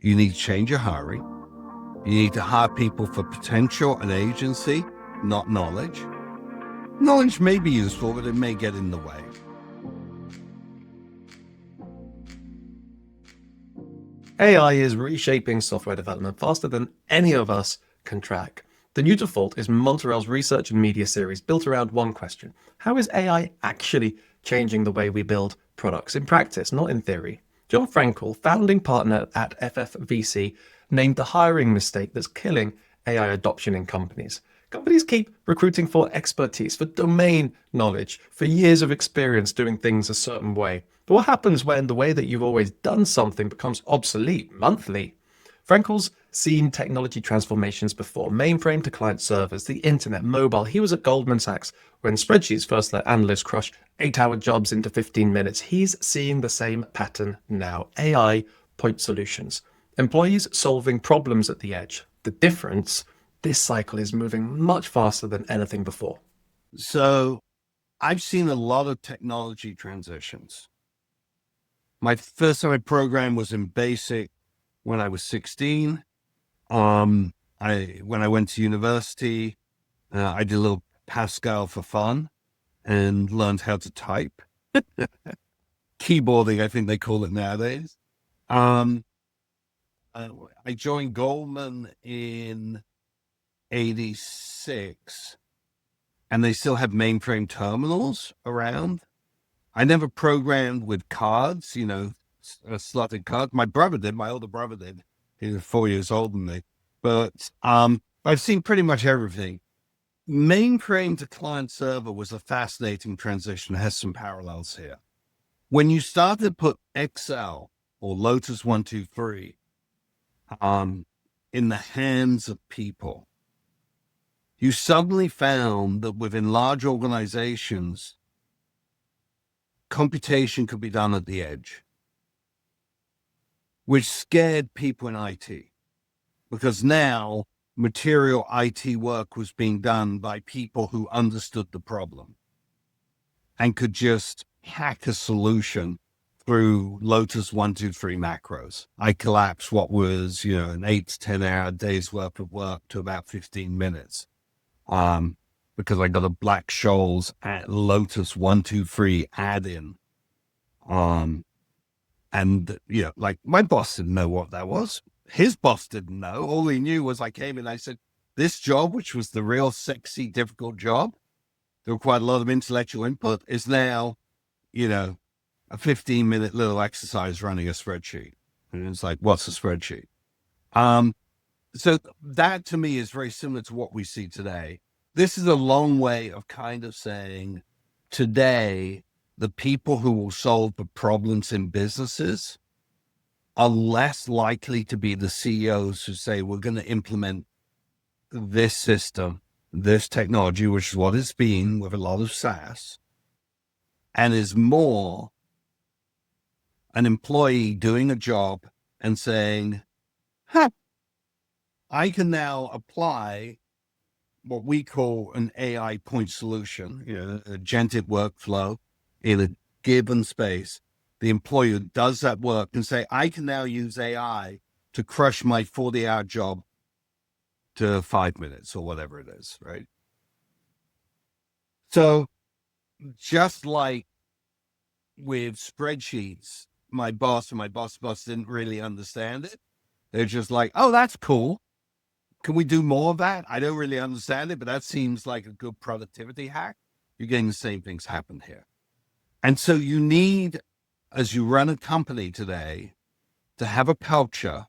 You need to change your hiring. You need to hire people for potential and agency, not knowledge. Knowledge may be useful, but it may get in the way. AI is reshaping software development faster than any of us can track. The new default is Monterell's research and media series built around one question. How is AI actually changing the way we build products in practice, not in theory? John Frankel, founding partner at FFVC, named the hiring mistake that's killing AI adoption in companies. Companies keep recruiting for expertise, for domain knowledge, for years of experience doing things a certain way. But what happens when the way that you've always done something becomes obsolete monthly? Frankel's seen technology transformations before, mainframe to client servers, the internet, mobile. He was at Goldman Sachs when spreadsheets first let analysts crush 8-hour jobs into 15 minutes. He's seeing the same pattern now. AI point solutions. Employees solving problems at the edge. The difference, this cycle is moving much faster than anything before. So I've seen a lot of technology transitions. My first time I programmed was in BASIC when I was 16. When I went to university, I did a little Pascal for fun and learned how to type. Keyboarding, I think they call it nowadays. I joined Goldman in 86, and they still have mainframe terminals around. I never programmed with cards, slotted cards. My brother did. My older brother did. He was 4 years older than me. But I've seen pretty much everything. Mainframe to client server was a fascinating transition. It has some parallels here. When you start to put Excel or Lotus 123 in the hands of people, you suddenly found that within large organizations, computation could be done at the edge, which scared people in IT, because now material IT work was being done by people who understood the problem and could just hack a solution through Lotus 123 macros. I collapsed what was, an 8 to 10 hour day's worth of work to about 15 minutes. Because I got a Black-Scholes at Lotus 123 add-in. And my boss didn't know what that was. His boss didn't know. All he knew was I came in and I said, this job, which was the real sexy, difficult job, there required a lot of intellectual input, is now, a 15-minute little exercise running a spreadsheet. And it's like, what's a spreadsheet? So that to me is very similar to what we see today. This is a long way of kind of saying today, the people who will solve the problems in businesses are less likely to be the CEOs who say, we're going to implement this system, this technology, which is what it's been with a lot of SaaS, and is more an employee doing a job and saying, I can now apply what we call an AI point solution, a agentic workflow in a given space. The employer does that work and say, I can now use AI to crush my 40-hour job to 5 minutes or whatever it is, right? So just like with spreadsheets, my boss and my boss didn't really understand it. They're just like, oh, that's cool. Can we do more of that? I don't really understand it, but that seems like a good productivity hack. You're getting the same things happen here. And so you need, as you run a company today, to have a culture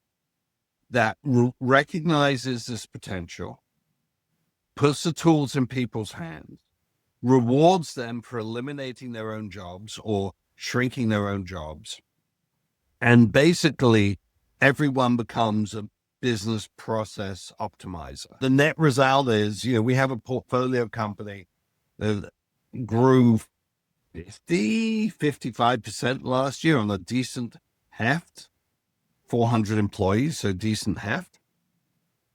that recognizes this potential, puts the tools in people's hands, rewards them for eliminating their own jobs or shrinking their own jobs. And basically, everyone becomes a business process optimizer. The net result is, we have a portfolio company that grew 55% last year on a decent heft, 400 employees, so decent heft.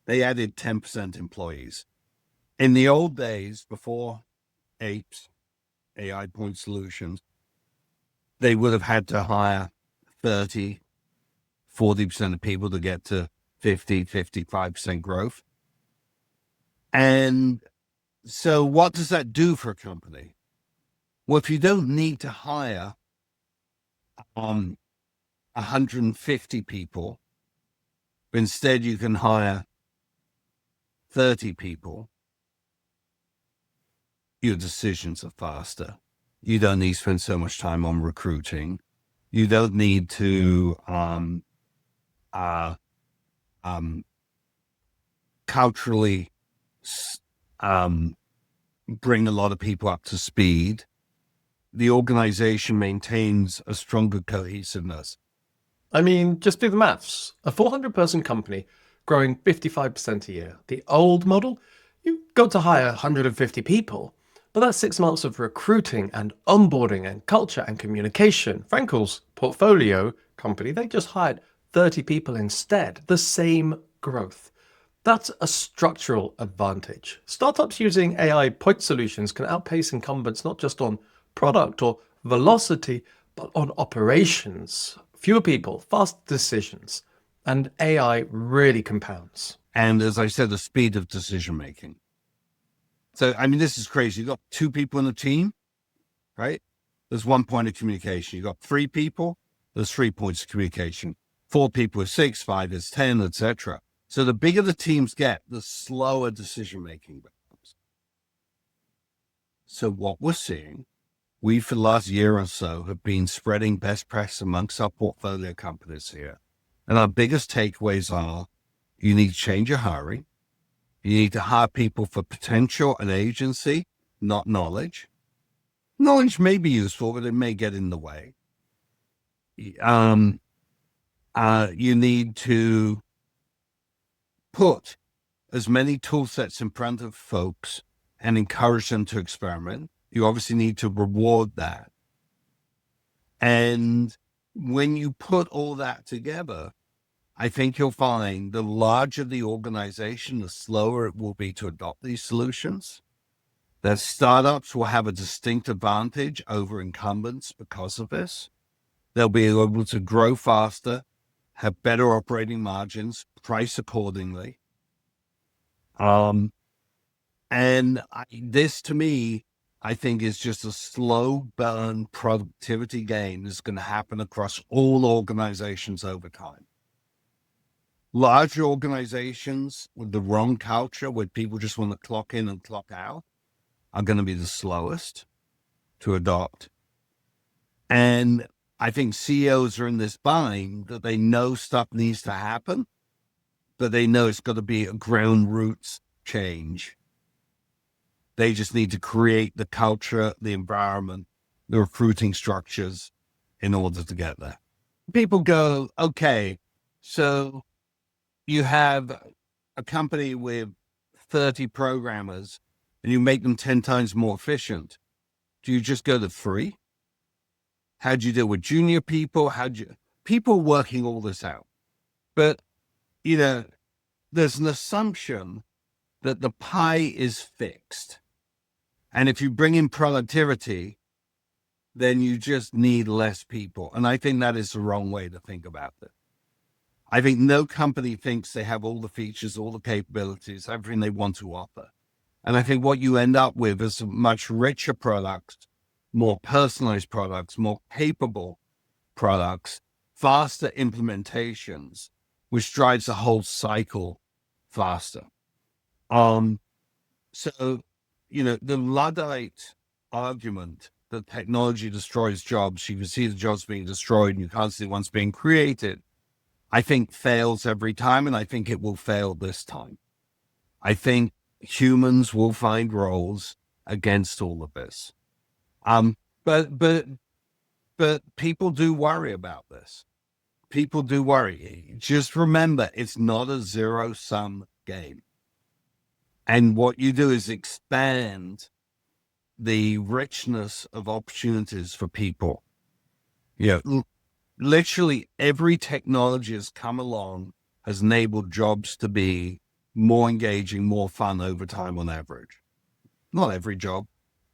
They added 10% employees. In the old days, before APES, AI Point Solutions, they would have had to hire 30, 40% of people to get to 55% growth. And so what does that do for a company? Well, if you don't need to hire 150 people, instead you can hire 30 people, your decisions are faster. You don't need to spend so much time on recruiting. You don't need to culturally bring a lot of people up to speed. The organization maintains a stronger cohesiveness. I mean, just do the maths. A 400-person company growing 55% a year. The old model, you got to hire 150 people, but that's 6 months of recruiting and onboarding and culture and communication. Frankel's portfolio company, they just hired 30 people instead, the same growth. That's a structural advantage. Startups using AI point solutions can outpace incumbents not just on product or velocity, but on operations. Fewer people, fast decisions, and AI really compounds. And as I said, the speed of decision making. So, I mean, this is crazy. You've got 2 people in a team, right? There's 1 point of communication. You've got 3 people, there's 3 points of communication. 4 people is 6, 5 is 10, etc. So the bigger the teams get, the slower decision making becomes. So what we're seeing, we for the last year or so have been spreading best practice amongst our portfolio companies here. And our biggest takeaways are you need to change your hiring. You need to hire people for potential and agency, not knowledge. Knowledge may be useful, but it may get in the way. You need to put as many tool sets in front of folks and encourage them to experiment. You obviously need to reward that. And when you put all that together, I think you'll find the larger the organization, the slower it will be to adopt these solutions. That startups will have a distinct advantage over incumbents because of this. They'll be able to grow faster, have better operating margins, price accordingly. This to me, I think is just a slow burn productivity gain that's going to happen across all organizations over time. Large organizations with the wrong culture, where people just want to clock in and clock out, are going to be the slowest to adopt. And I think CEOs are in this bind that they know stuff needs to happen, but they know it's got to be a ground roots change. They just need to create the culture, the environment, the recruiting structures in order to get there. People go, okay, so you have a company with 30 programmers and you make them 10 times more efficient. Do you just go to 3? How'd you deal with junior people? People working all this out. But, there's an assumption that the pie is fixed. And if you bring in productivity, then you just need less people. And I think that is the wrong way to think about it. I think no company thinks they have all the features, all the capabilities, everything they want to offer. And I think what you end up with is a much richer product, more personalized products, more capable products, faster implementations, which drives the whole cycle faster. So, the Luddite argument that technology destroys jobs, you can see the jobs being destroyed and you can't see the ones being created, I think fails every time, and I think it will fail this time. I think humans will find roles against all of this. But people do worry about this. People do worry. Just remember, it's not a zero-sum game. And what you do is expand the richness of opportunities for people. Literally every technology has come along, has enabled jobs to be more engaging, more fun over time on average. Not every job,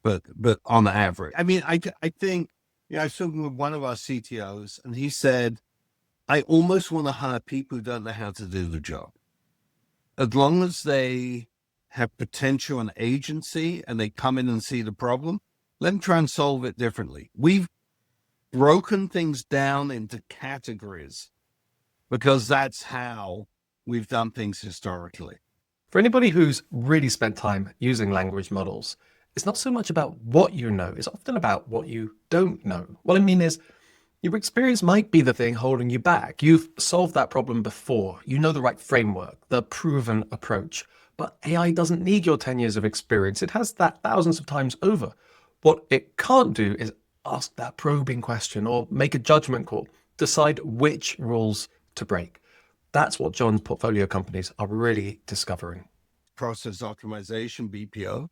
but on average. I mean, I think, I was talking with one of our CTOs and he said, I almost want to hire people who don't know how to do the job. As long as they have potential and agency and they come in and see the problem, let them try and solve it differently. We've broken things down into categories because that's how we've done things historically. For anybody who's really spent time using language models, it's not so much about what you know, it's often about what you don't know. What I mean is, your experience might be the thing holding you back. You've solved that problem before. You know the right framework, the proven approach. But AI doesn't need your 10 years of experience. It has that thousands of times over. What it can't do is ask that probing question or make a judgment call, decide which rules to break. That's what John's portfolio companies are really discovering. Process optimization, BPO.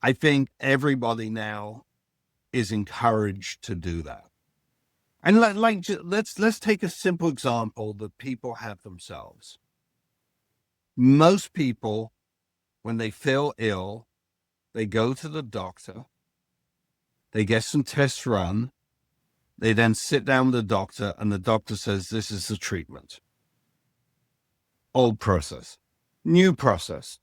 I think everybody now is encouraged to do that. And let's take a simple example that people have themselves. Most people, when they feel ill, they go to the doctor, they get some tests run, they then sit down with the doctor, and the doctor says, this is the treatment. Old process. New process.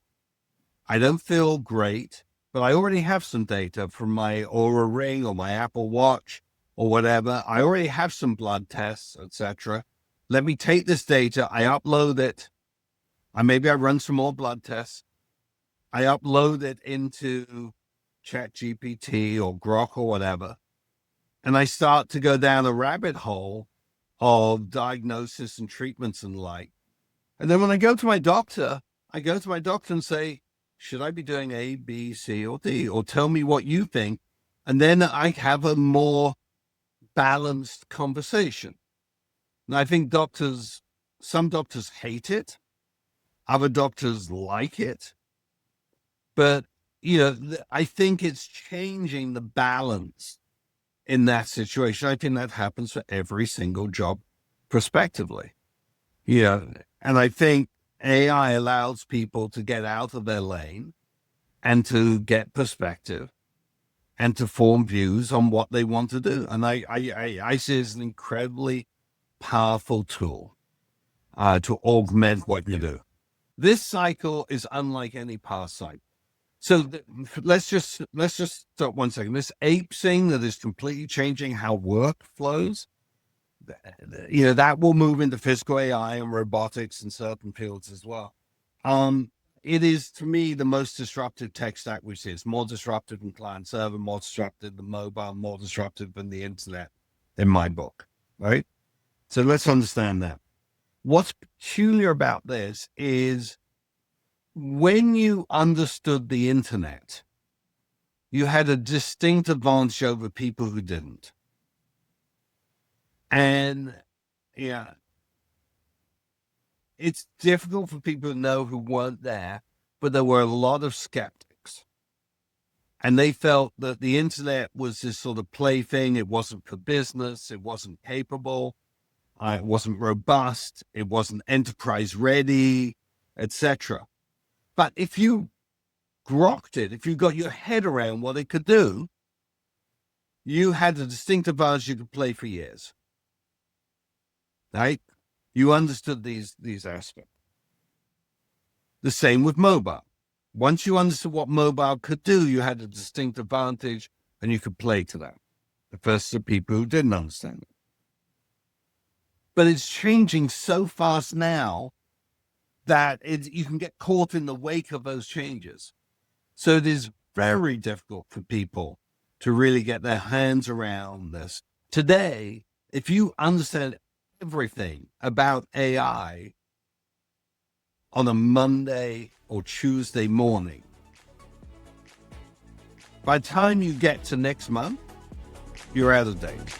I don't feel great, but I already have some data from my Oura Ring or my Apple Watch or whatever. I already have some blood tests, etc. Let me take this data, I upload it, and maybe I run some more blood tests. I upload it into ChatGPT or Grok or whatever, and I start to go down a rabbit hole of diagnosis and treatments and like. And then when I go to my doctor, and say, should I be doing A, B, C, or D? Or tell me what you think. And then I have a more balanced conversation. And I think some doctors hate it. Other doctors like it. But, I think it's changing the balance in that situation. I think that happens for every single job prospectively. And I think AI allows people to get out of their lane and to get perspective and to form views on what they want to do. And I see it as an incredibly powerful tool to augment what you do. This cycle is unlike any past cycle. So let's just stop 1 second. This ape thing that is completely changing how work flows, that will move into physical AI and robotics in certain fields as well. It is, to me, the most disruptive tech stack we see. It's more disruptive than client server, more disruptive than mobile, more disruptive than the internet in my book, right? So let's understand that. What's peculiar about this is when you understood the internet, you had a distinct advantage over people who didn't. And it's difficult for people to know who weren't there, but there were a lot of skeptics. And they felt that the internet was this sort of plaything. It wasn't for business. It wasn't capable. It wasn't robust. It wasn't enterprise ready, etc. But if you grokked it, if you got your head around what it could do, you had a distinct advantage. You could play for years. Right? You understood these aspects. The same with mobile. Once you understood what mobile could do, you had a distinct advantage and you could play to that. The first are people who didn't understand it. But it's changing so fast now that you can get caught in the wake of those changes. So it is very difficult for people to really get their hands around this. Today, if you understand everything about AI on a Monday or Tuesday morning, by the time you get to next month, you're out of date.